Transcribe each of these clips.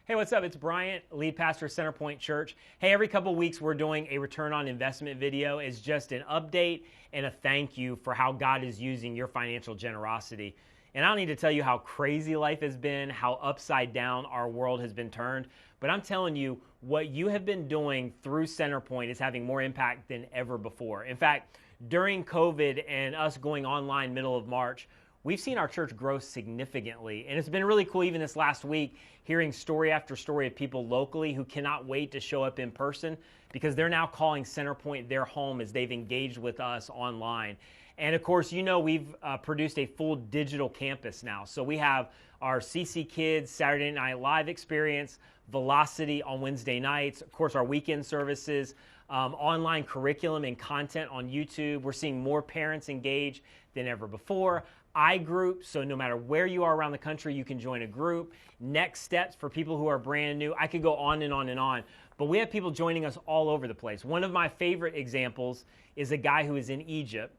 Hey, what's up? It's Bryant, lead pastor of Centerpoint Church. Hey, every couple weeks we're doing a return on investment video. It's just an update and a thank you for how God is using your financial generosity. And I don't need to tell you how crazy life has been, how upside down our world has been turned, but I'm telling you, what you have been doing through Centerpoint is having more impact than ever before. In fact, during COVID and us going online middle of March, we've seen our church grow significantly, and it's been really cool even this last week hearing story after story of people locally who cannot wait to show up in person because they're now calling Centerpoint their home as they've engaged with us online. And of course, you know we've produced a full digital campus now. So we have our CC Kids Saturday Night Live experience, Velocity on Wednesday nights, of course our weekend services, online curriculum and content on YouTube. We're seeing more parents engage than ever before. iGroup, so no matter where you are around the country, you can join a group. Next steps for people who are brand new. I could go on and on and on, but we have people joining us all over the place. One of my favorite examples is a guy who is in Egypt,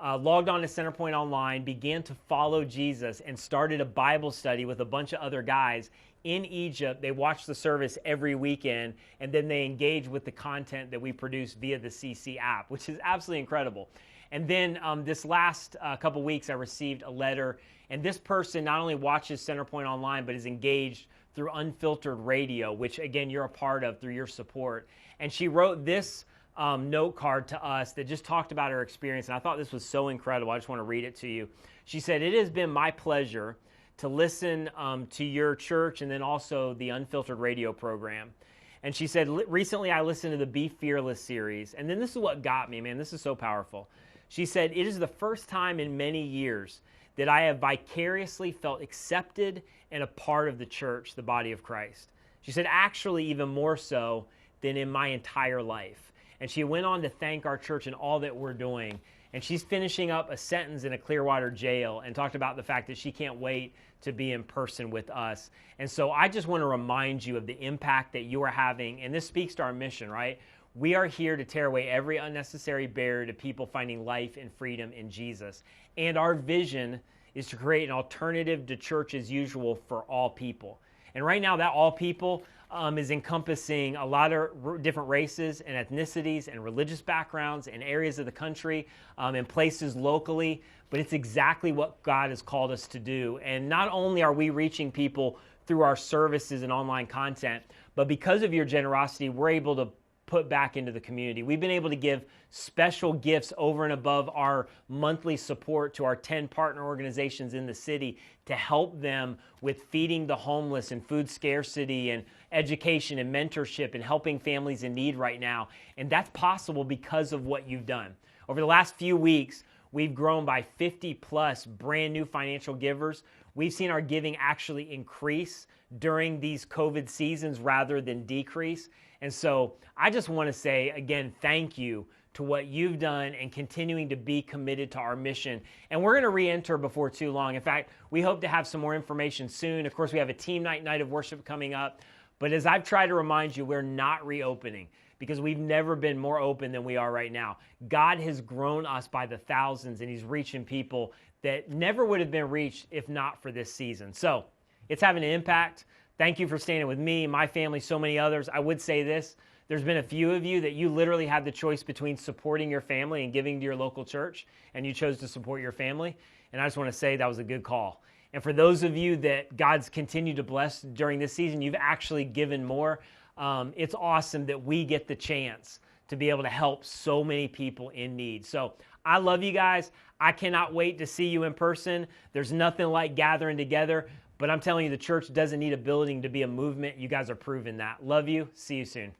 logged on to Centerpoint Online, began to follow Jesus, and started a Bible study with a bunch of other guys in Egypt. They watch the service every weekend, and then they engage with the content that we produce via the CC app, which is absolutely incredible. And then this last couple weeks, I received a letter, and this person not only watches Centerpoint Online, but is engaged through Unfiltered Radio, which again, you're a part of through your support. And she wrote this note card to us that just talked about her experience, and I thought this was so incredible. I just want to read it to you. She said, "It has been my pleasure to listen to your church and then also the Unfiltered Radio program." And she said, "Recently I listened to the Be Fearless series, and then this is what got me, man, this is so powerful." She said, "It is the first time in many years that I have vicariously felt accepted and a part of the church, the body of Christ." She said, "Actually, even more so than in my entire life." And she went on to thank our church and all that we're doing. And she's finishing up a sentence in a Clearwater jail and talked about the fact that she can't wait to be in person with us. And so I just want to remind you of the impact that you are having. And this speaks to our mission, right? We are here to tear away every unnecessary barrier to people finding life and freedom in Jesus. And our vision is to create an alternative to church as usual for all people. And right now, that all people is encompassing a lot of different races and ethnicities and religious backgrounds and areas of the country and places locally. But it's exactly what God has called us to do. And not only are we reaching people through our services and online content, but because of your generosity, we're able to put back into the community. We've been able to give special gifts over and above our monthly support to our 10 partner organizations in the city to help them with feeding the homeless and food scarcity and education and mentorship and helping families in need right now. And that's possible because of what you've done. Over the last few weeks, we've grown by 50 plus brand new financial givers. We've seen our giving actually increase during these COVID seasons rather than decrease. And so I just want to say, again, thank you to what you've done and continuing to be committed to our mission. And we're going to re-enter before too long. In fact, we hope to have some more information soon. Of course, we have a team night of worship coming up. But as I've tried to remind you, we're not reopening because we've never been more open than we are right now. God has grown us by the thousands, and he's reaching people that never would have been reached if not for this season. So it's having an impact. Thank you for standing with me, my family, so many others. I would say this, there's been a few of you that you literally had the choice between supporting your family and giving to your local church, and you chose to support your family. And I just want to say that was a good call. And for those of you that God's continued to bless during this season, you've actually given more. It's awesome that we get the chance to be able to help so many people in need. So I love you guys. I cannot wait to see you in person. There's nothing like gathering together. But I'm telling you, the church doesn't need a building to be a movement. You guys are proving that. Love you. See you soon.